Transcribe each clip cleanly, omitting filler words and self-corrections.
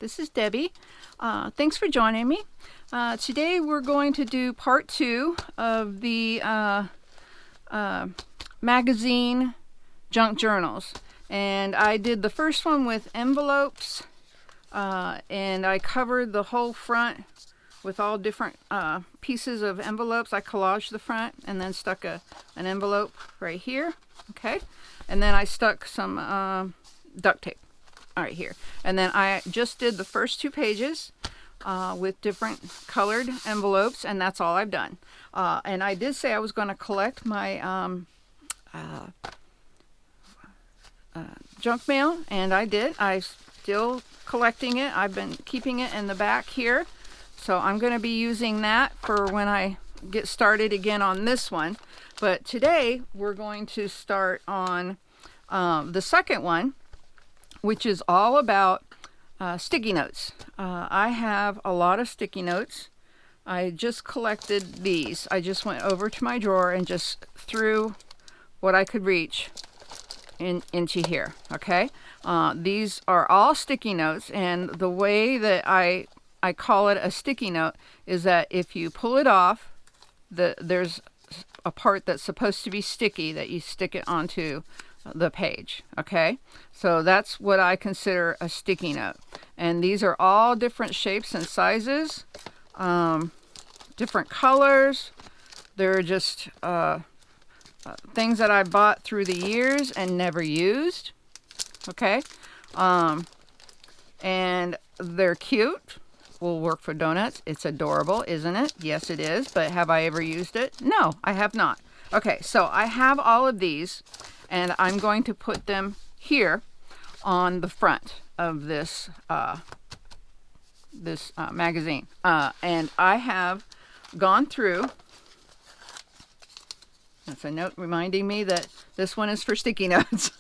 This is Debbie. Thanks for joining me. Today we're going to do part 2 of the magazine junk journals. And I did the first one with envelopes, and I covered the whole front with all different pieces of envelopes. I collaged the front and then stuck an envelope right here. Okay, and then I stuck some duct tape right here. And then I just did the first 2 pages with different colored envelopes, and that's all I've done. And I did say I was going to collect my junk mail, and I did. I'm still collecting it. I've been keeping it in the back here. So I'm going to be using that for when I get started again on this one. But today we're going to start on the second one, which is all about sticky notes. I have a lot of sticky notes. I just collected these. I just went over to my drawer and just threw what I could reach into here. Okay, these are all sticky notes, and the way that I call it a sticky note is that if you pull it off, there's a part that's supposed to be sticky that you stick it onto the page. Okay, so that's what I consider a sticky note. And these are all different shapes and sizes, different colors. They're just things that I bought through the years and never used. Okay, and they're cute. Will work for donuts. It's adorable, isn't it? Yes, it is. But have I ever used it? No, I have not. Okay, so I have all of these, and I'm going to put them here on the front of this magazine. And I have gone through. That's a note reminding me that this one is for sticky notes.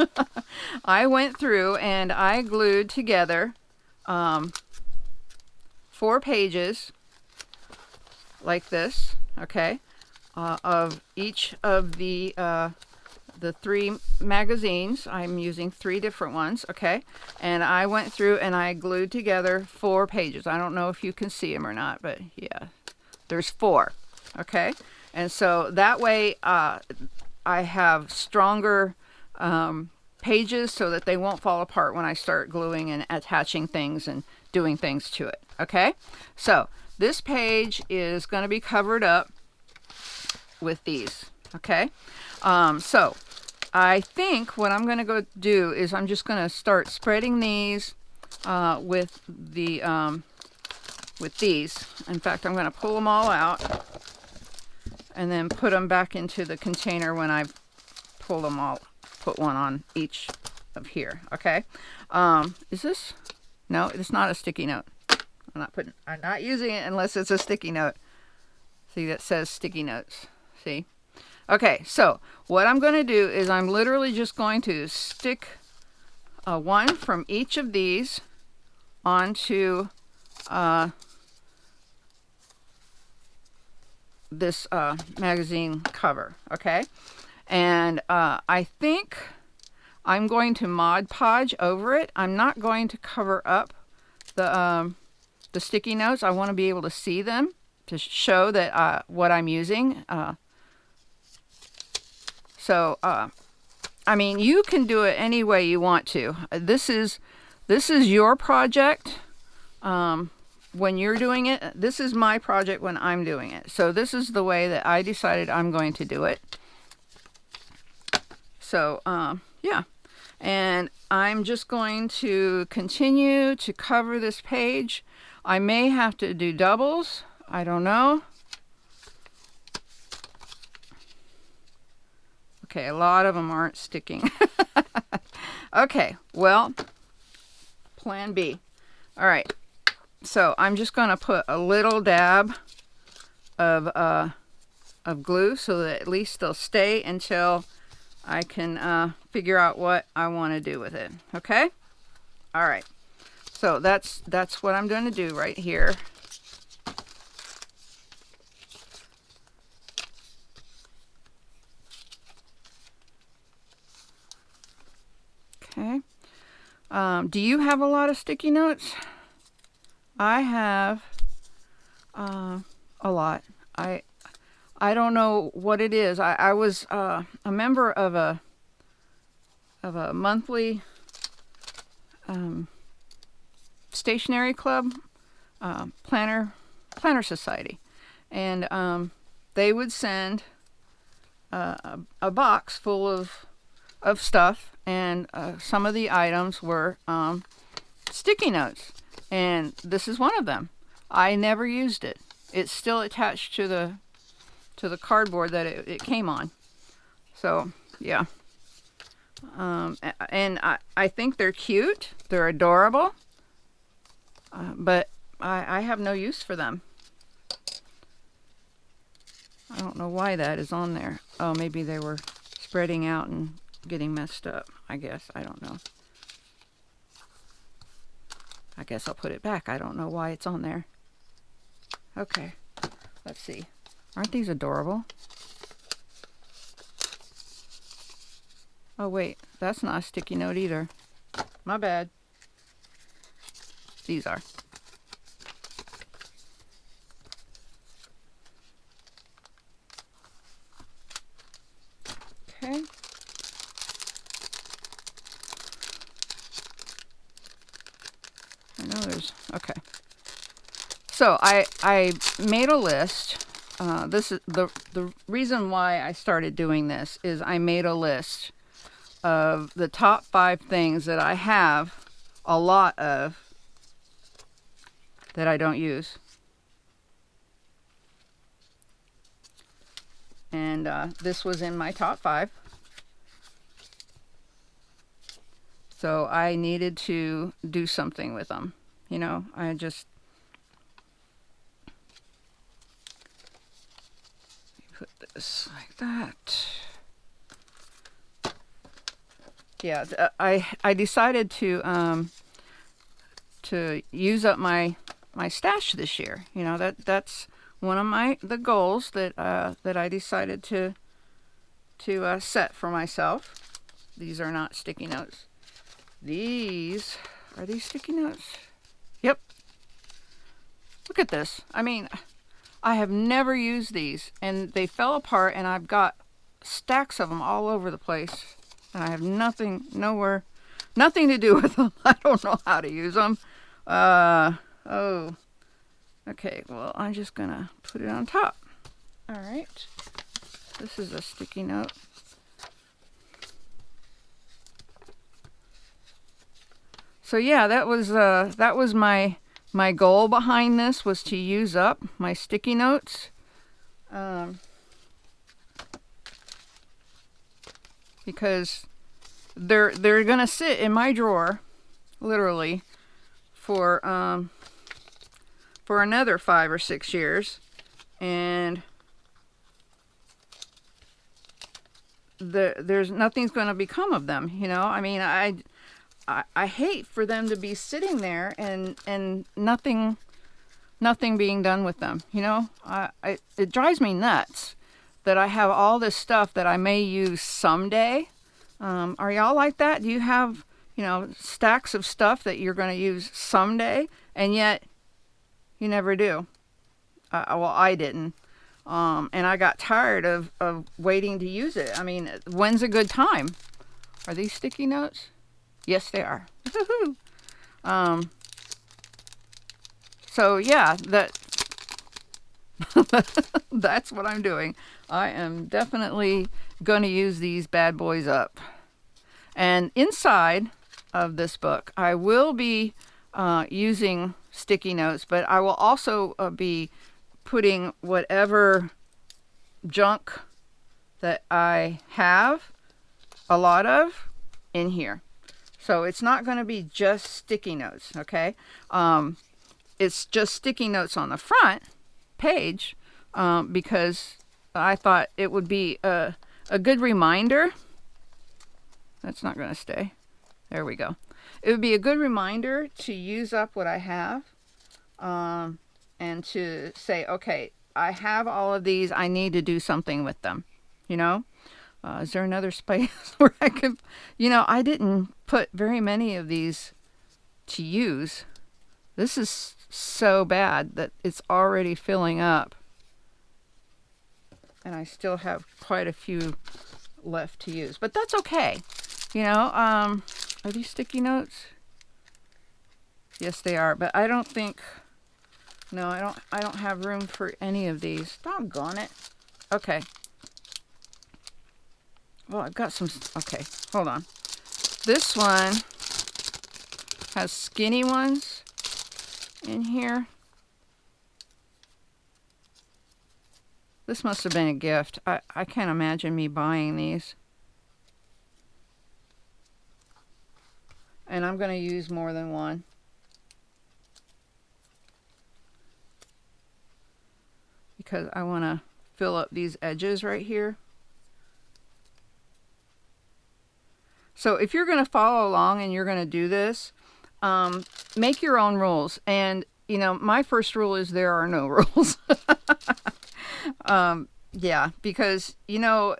I went through and I glued together 4 pages like this, okay, of each of the 3 magazines. I'm using 3 different ones, okay, and I went through and I glued together 4 pages. I don't know if you can see them or not, but yeah, there's 4, okay, and so that way I have stronger pages so that they won't fall apart when I start gluing and attaching things and doing things to it. Okay, so this page is going to be covered up with these. Okay, so I think what I'm going to go do is I'm just going to start spreading these with these. In fact, I'm going to pull them all out and then put them back into the container when I pull them all. Put one on each of here. Okay, is this? No, it's not a sticky note. I'm not using it unless it's a sticky note. See, that says sticky notes. See? Okay, so what I'm going to do is I'm literally just going to stick one from each of these onto this magazine cover. Okay, and I think I'm going to Mod Podge over it. I'm not going to cover up the sticky notes. I want to be able to see them to show that what I'm using. I mean, you can do it any way you want to. This is your project when you're doing it. This is my project when I'm doing it. So this is the way that I decided I'm going to do it. So yeah. And I'm just going to continue to cover this page. I may have to do doubles. I don't know. Okay, a lot of them aren't sticking. Okay, well, plan B. All right, so I'm just going to put a little dab of glue so that at least they'll stay until I can figure out what I want to do with it. Okay? All right. So that's what I'm going to do right here. Okay. Do you have a lot of sticky notes? I have a lot. I don't know what it is. I was a member of a monthly stationery club, planner society, and they would send a box full of stuff, and some of the items were sticky notes, and this is one of them. I never used it. It's still attached to the cardboard that it came on. So yeah, and I think they're cute. They're adorable, but I have no use for them. I don't know why that is on there. Oh, maybe they were spreading out and getting messed up, I guess. I don't know. I guess I'll put it back. I don't know why it's on there. Okay, let's see. Aren't these adorable? Oh wait, that's not a sticky note either. My bad. These are. Okay. I know there's, okay. So I made a list. This is the reason why I started doing this is I made a list of the top 5 things that I have a lot of that I don't use. And this was in my top 5. So I needed to do something with them. You know, I just put this like that. Yeah, I decided to use up my stash this year. You know, that's one of the goals that I decided to set for myself. These are not sticky notes. Are these sticky notes? Yep. Look at this. I mean, I have never used these, and they fell apart, and I've got stacks of them all over the place, and I have nothing to do with them. I don't know how to use them. Oh. Okay, well, I'm just gonna put it on top. All right. This is a sticky note. So yeah, that was my goal behind this, was to use up my sticky notes. Because they're gonna sit in my drawer, literally, for another 5 or 6 years, and there's nothing's going to become of them. You know, I mean, I hate for them to be sitting there and nothing being done with them. You know, it drives me nuts that I have all this stuff that I may use someday. Are y'all like that? Do you have, you know, stacks of stuff that you're going to use someday, and yet you never do? Well, I didn't. And I got tired of waiting to use it. I mean, when's a good time? Are these sticky notes? Yes, they are. Woohoo! So yeah, that's what I'm doing. I am definitely going to use these bad boys up. And inside of this book, I will be using sticky notes, but I will also be putting whatever junk that I have a lot of in here. So it's not going to be just sticky notes, okay? It's just sticky notes on the front page because I thought it would be a good reminder. That's not going to stay. There we go. It would be a good reminder to use up what I have, and to say, okay, I have all of these. I need to do something with them. You know, is there another space where I could, you know, I didn't put very many of these to use. This is so bad that it's already filling up. And I still have quite a few left to use. But that's okay. You know, are these sticky notes? Yes, they are. But I don't think... No, I don't have room for any of these. Doggone it. Okay. Well, I've got some... Okay, hold on. This one has skinny ones in here. This must have been a gift. I can't imagine me buying these. And I'm going to use more than one. Because I want to fill up these edges right here. So if you're going to follow along and you're going to do this, make your own rules. And, you know, my first rule is there are no rules. Yeah, because, you know,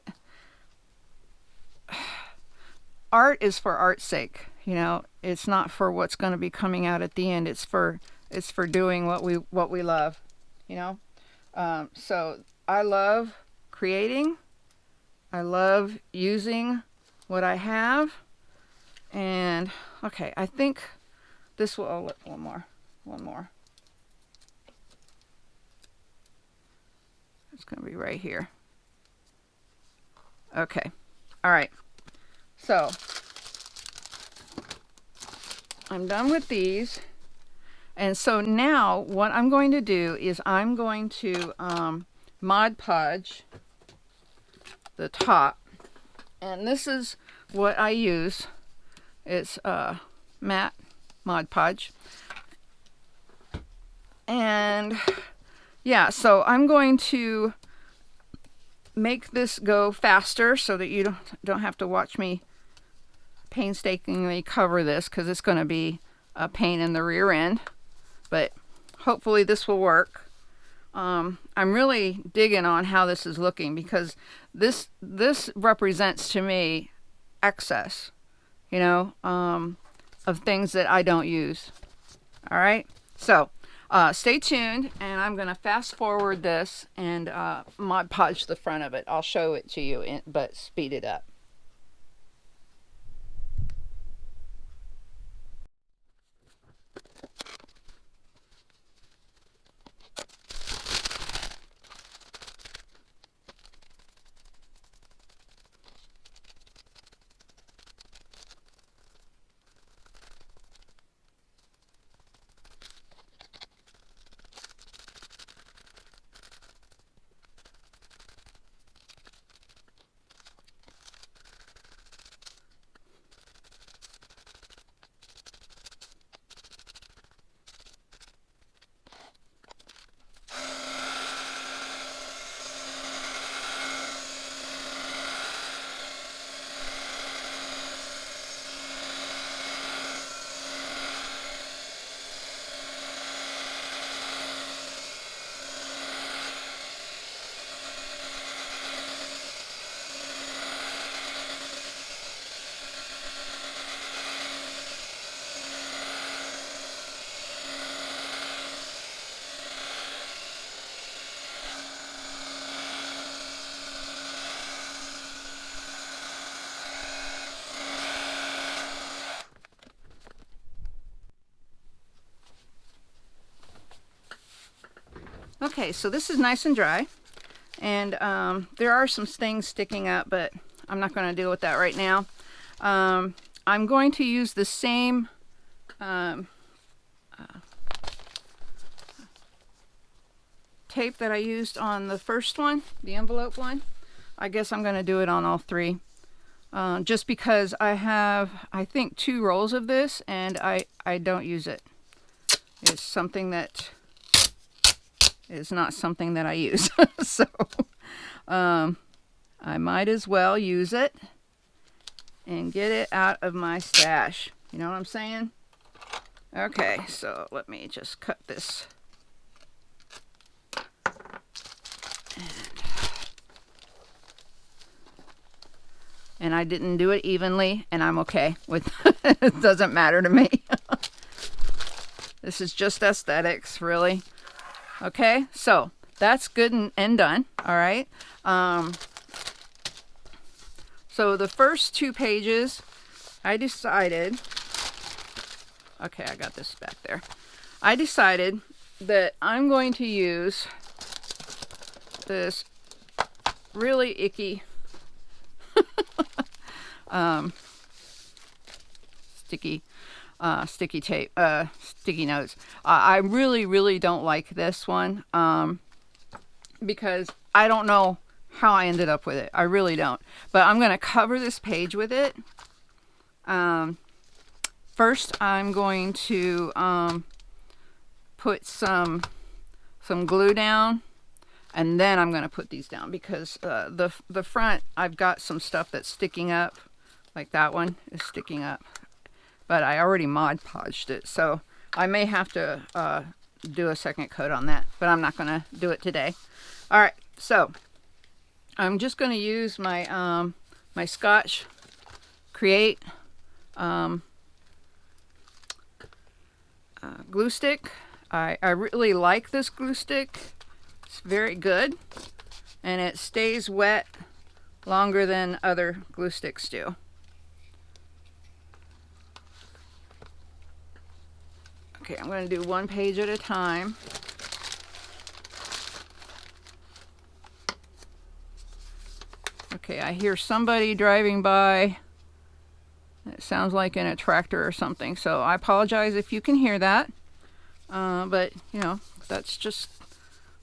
art is for art's sake. You know, it's not for what's going to be coming out at the end. It's for doing what we love, you know. So I love creating. I love using what I have. And okay, I think this will, oh, look, one more. It's going to be right here. Okay. All right. So I'm done with these. And so now what I'm going to do is I'm going to Mod Podge the top. And this is what I use. It's matte Mod Podge. And yeah, so I'm going to make this go faster so that you don't have to watch me painstakingly cover this, because it's going to be a pain in the rear end. But hopefully this will work. I'm really digging on how this is looking, because this represents to me excess, you know, of things that I don't use. All right, so stay tuned, and I'm going to fast forward this and Mod Podge the front of it. I'll show it to you, but speed it up. Okay, so this is nice and dry, and there are some things sticking up, but I'm not going to deal with that right now. I'm going to use the same tape that I used on the first one, the envelope one. I guess I'm going to do it on all three, just because I have, I think, 2 rolls of this, and I don't use it. It's something that is not something that I use. So I might as well use it and get it out of my stash. You know what I'm saying? Okay, so let me just cut this. And I didn't do it evenly, and I'm okay with it. Doesn't matter to me. This is just aesthetics, really. Okay, so that's good and done. All right. So the first 2 pages, I decided, okay, I got this back there. I decided that I'm going to use this really icky sticky tape, sticky notes. I really don't like this one because I don't know how I ended up with it. I really don't. But I'm going to cover this page with it. First, I'm going to put some glue down, and then I'm going to put these down because the front, I've got some stuff that's sticking up, like that one is sticking up. But I already Mod Podged it, so I may have to do a second coat on that, but I'm not going to do it today. All right, so I'm just going to use my my Scotch Create glue stick. I really like this glue stick. It's very good, and it stays wet longer than other glue sticks do. Okay, I'm going to do 1 page at a time. Okay, I hear somebody driving by. It sounds like in a tractor or something, so I apologize if you can hear that. But, you know, that's just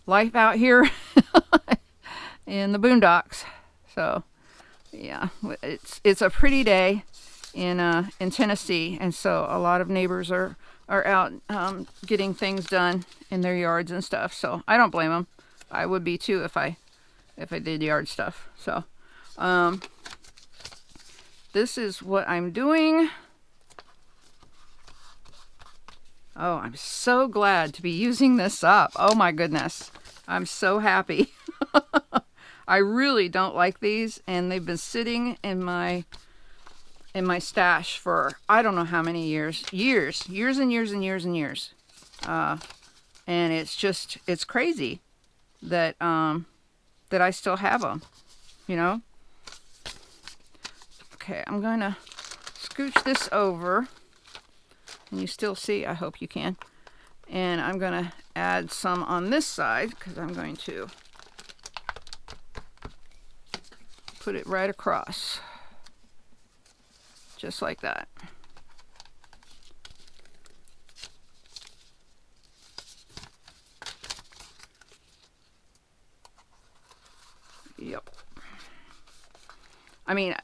life out here in the boondocks. So, yeah, it's a pretty day in Tennessee, and so a lot of neighbors are out getting things done in their yards and stuff. So I don't blame them. I would be too if I did yard stuff. So this is what I'm doing. Oh, I'm so glad to be using this up. Oh my goodness. I'm so happy. I really don't like these, and they've been sitting in my stash for I don't know how many years and years. And it's crazy that that I still have them, you know. Okay, I'm gonna scooch this over. Can you still see? I hope you can. And I'm gonna add some on this side because I'm going to put it right across. Just like that. Yep. I mean,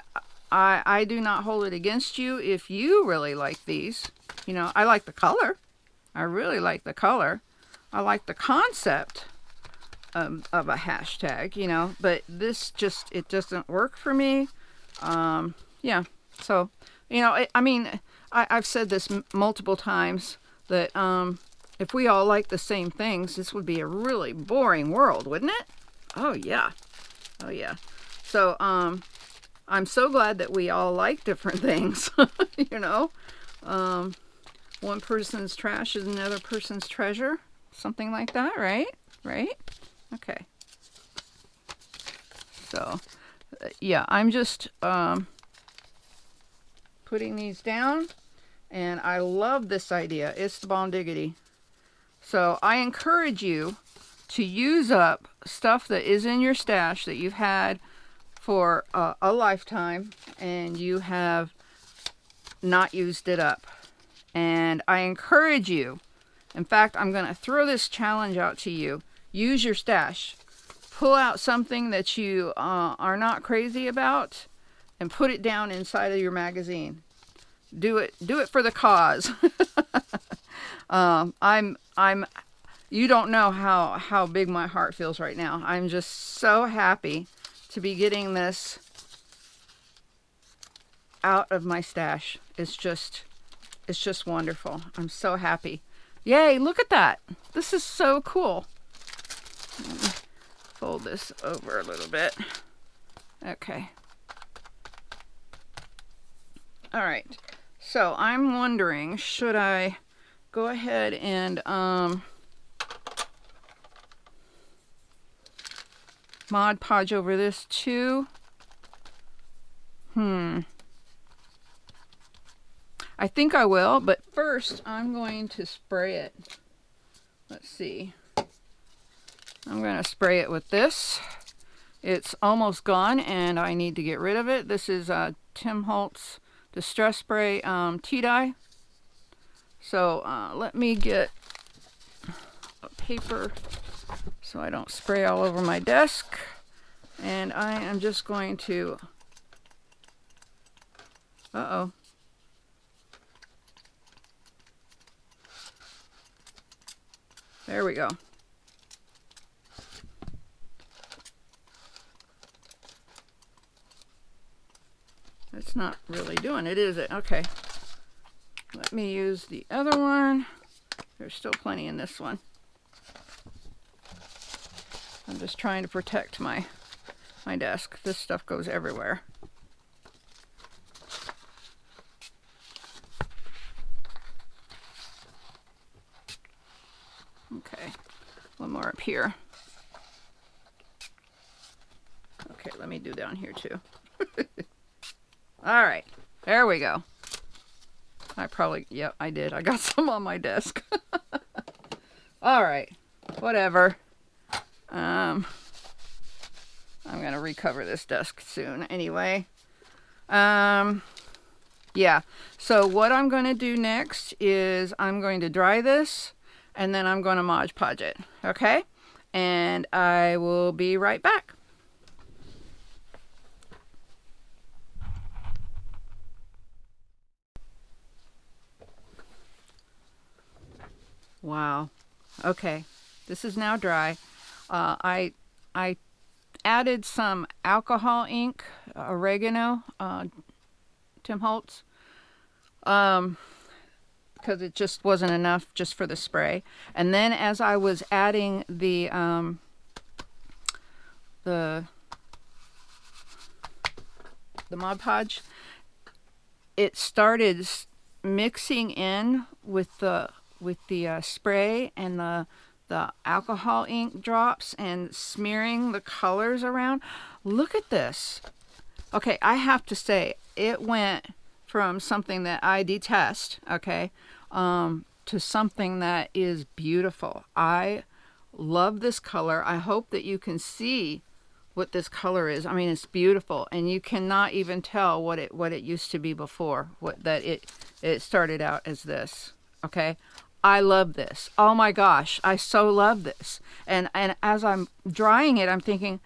I do not hold it against you if you really like these. You know, I like the color. I really like the color. I like the concept of a hashtag, you know, but this just, it doesn't work for me. Yeah, so, you know, I mean, I've said this multiple times that if we all like the same things, this would be a really boring world, wouldn't it? Oh, yeah. Oh, yeah. So, I'm so glad that we all like different things, you know. One person's trash is another person's treasure. Something like that, right? Right? Okay. So, yeah, I'm just putting these down, and I love this idea. It's the bomb diggity. So I encourage you to use up stuff that is in your stash that you've had for a lifetime and you have not used it up. And I encourage you, in fact, I'm going to throw this challenge out to you. Use your stash. Pull out something that you are not crazy about and put it down inside of your magazine. Do it for the cause. You don't know how big my heart feels right now. I'm just so happy to be getting this out of my stash. It's just wonderful. I'm so happy. Yay, look at that. This is so cool. Let me fold this over a little bit. Okay. All right. So I'm wondering, should I go ahead and Mod Podge over this too. I think I will, but first I'm going to spray it. Let's see. I'm going to spray it with this. It's almost gone and I need to get rid of it. This is Tim Holtz Distress Spray tea dye. So let me get a paper so I don't spray all over my desk. And I am just going to, there we go. It's not really doing it, is it? Okay. Let me use the other one. There's still plenty in this one. I'm just trying to protect my desk. This stuff goes everywhere. Okay, one more up here. Okay, let me do down here too. All right, there we go. I probably, yep, I did. I got some on my desk. All right, whatever. I'm gonna recover this desk soon anyway. Yeah, so what I'm gonna do next is I'm going to dry this and then I'm going to Mod Podge it, okay? And I will be right back. Wow. Okay, this is now dry. I added some alcohol ink, oregano, Tim Holtz, because it just wasn't enough just for the spray. And then as I was adding the Mod Podge, it started mixing in with the spray and the alcohol ink drops and smearing the colors around. Look at this. Okay, I have to say, it went from something that I detest, okay, to something that is beautiful. I love this color. I hope that you can see what this color is. I mean, it's beautiful, and you cannot even tell what it used to be before. It started out as this. Okay, I love this. Oh my gosh, I so love this. And as I'm drying it, I'm thinking,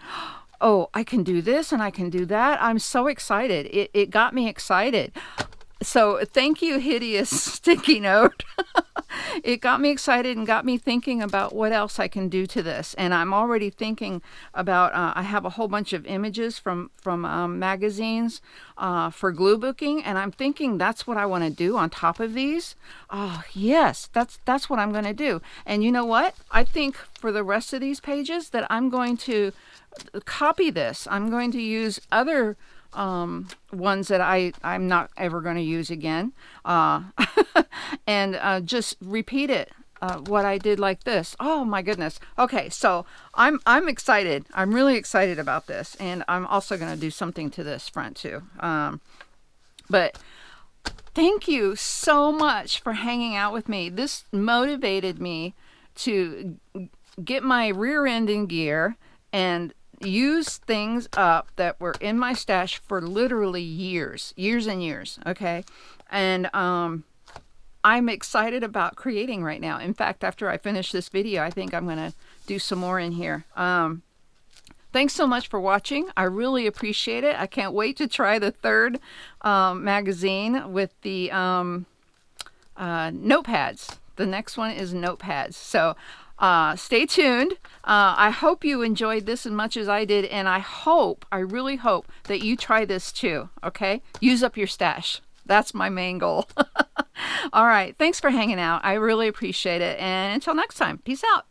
oh, I can do this and I can do that. I'm so excited. It got me excited. So thank you, Hideous Sticky Note. It got me excited and got me thinking about what else I can do to this. And I'm already thinking about, I have a whole bunch of images from magazines for glue booking. And I'm thinking that's what I want to do on top of these. Oh, yes, that's what I'm going to do. And you know what? I think for the rest of these pages that I'm going to copy this. I'm going to use other ones that I'm not ever going to use again, and just repeat it, what I did like this. Oh my goodness. Okay, so I'm excited. I'm really excited about this, and I'm also going to do something to this front too. But thank you so much for hanging out with me. This motivated me to get my rear end in gear and use things up that were in my stash for literally years and years. Okay, and I'm excited about creating right now. In fact, after I finish this video, I think I'm gonna do some more in here. Thanks so much for watching. I really appreciate it. I can't wait to try the third magazine with the notepads. The next one is notepads. So stay tuned. I hope you enjoyed this as much as I did, and I really hope that you try this too, okay? Use up your stash. That's my main goal. All right, thanks for hanging out. I really appreciate it, and until next time, peace out.